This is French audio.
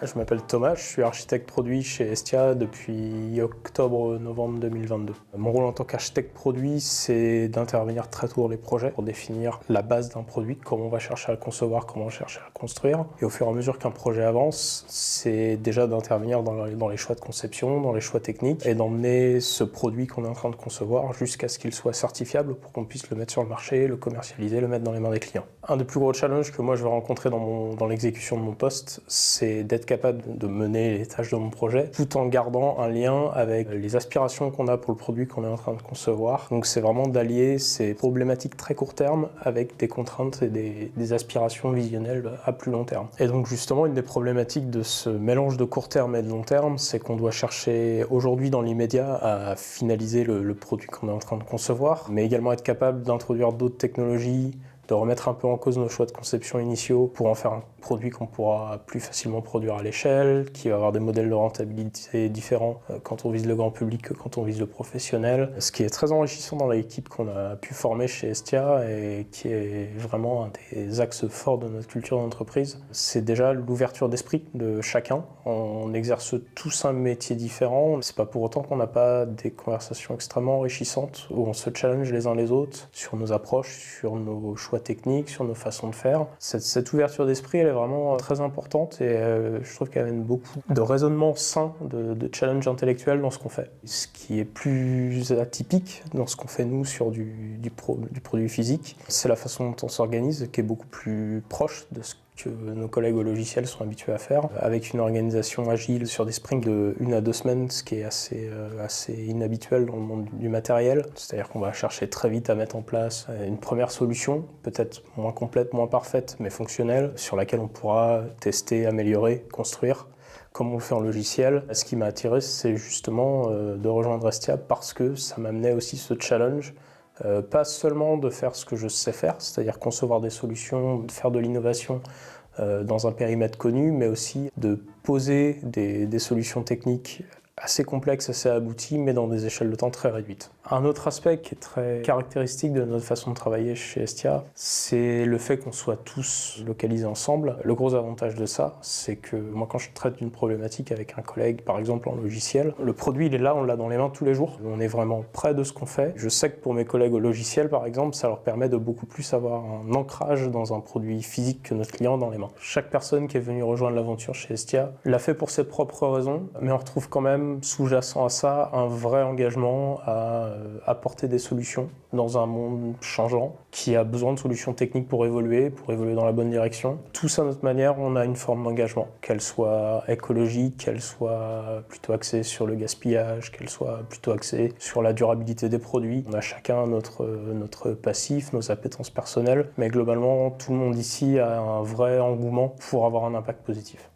Je m'appelle Thomas, je suis architecte produit chez Estia depuis octobre-novembre 2022. Mon rôle en tant qu'architecte produit, c'est d'intervenir très tôt dans les projets pour définir la base d'un produit, comment on va chercher à le concevoir, comment on va chercher à le construire. Et au fur et à mesure qu'un projet avance, c'est déjà d'intervenir dans les choix de conception, dans les choix techniques et d'emmener ce produit qu'on est en train de concevoir jusqu'à ce qu'il soit certifiable pour qu'on puisse le mettre sur le marché, le commercialiser, le mettre dans les mains des clients. Un des plus gros challenges que moi je vais rencontrer dans l'exécution de mon poste, c'est d'être capable de mener les tâches de mon projet tout en gardant un lien avec les aspirations qu'on a pour le produit qu'on est en train de concevoir. Donc c'est vraiment d'allier ces problématiques très court terme avec des contraintes et des aspirations visionnelles à plus long terme. Et donc justement, une des problématiques de ce mélange de court terme et de long terme, c'est qu'on doit chercher aujourd'hui dans l'immédiat à finaliser le produit qu'on est en train de concevoir, mais également être capable d'introduire d'autres technologies, de remettre un peu en cause nos choix de conception initiaux pour en faire un produit qu'on pourra plus facilement produire à l'échelle, qui va avoir des modèles de rentabilité différents quand on vise le grand public que quand on vise le professionnel. Ce qui est très enrichissant dans l'équipe qu'on a pu former chez Estia et qui est vraiment un des axes forts de notre culture d'entreprise, c'est déjà l'ouverture d'esprit de chacun. On exerce tous un métier différent. C'est pas pour autant qu'on n'a pas des conversations extrêmement enrichissantes où on se challenge les uns les autres sur nos approches, sur nos choix techniques, sur nos façons de faire. Cette ouverture d'esprit, elle est vraiment très importante et je trouve qu'elle amène beaucoup de raisonnement sain, de challenge intellectuel dans ce qu'on fait. Ce qui est plus atypique dans ce qu'on fait nous sur du produit physique, c'est la façon dont on s'organise qui est beaucoup plus proche de ce que nos collègues au logiciel sont habitués à faire, avec une organisation agile sur des sprints de 1 à 2 semaines, ce qui est assez inhabituel dans le monde du matériel. C'est-à-dire qu'on va chercher très vite à mettre en place une première solution, peut-être moins complète, moins parfaite, mais fonctionnelle, sur laquelle on pourra tester, améliorer, construire, comme on le fait en logiciel. Ce qui m'a attiré, c'est justement de rejoindre Estia parce que ça m'amenait aussi ce challenge. Pas seulement de faire ce que je sais faire, c'est-à-dire concevoir des solutions, de faire de l'innovation dans un périmètre connu, mais aussi de poser des solutions techniques assez complexes, assez abouties, mais dans des échelles de temps très réduites. Un autre aspect qui est très caractéristique de notre façon de travailler chez Estia, c'est le fait qu'on soit tous localisés ensemble. Le gros avantage de ça, c'est que moi quand je traite d'une problématique avec un collègue, par exemple en logiciel, le produit il est là, on l'a dans les mains tous les jours. On est vraiment près de ce qu'on fait. Je sais que pour mes collègues au logiciel, par exemple, ça leur permet de beaucoup plus avoir un ancrage dans un produit physique que notre client dans les mains. Chaque personne qui est venue rejoindre l'aventure chez Estia l'a fait pour ses propres raisons, mais on retrouve quand même sous-jacent à ça un vrai engagement à apporter des solutions dans un monde changeant qui a besoin de solutions techniques pour évoluer dans la bonne direction. Tous à notre manière, on a une forme d'engagement, qu'elle soit écologique, qu'elle soit plutôt axée sur le gaspillage, qu'elle soit plutôt axée sur la durabilité des produits. On a chacun notre passif, nos appétences personnelles, mais globalement, tout le monde ici a un vrai engouement pour avoir un impact positif.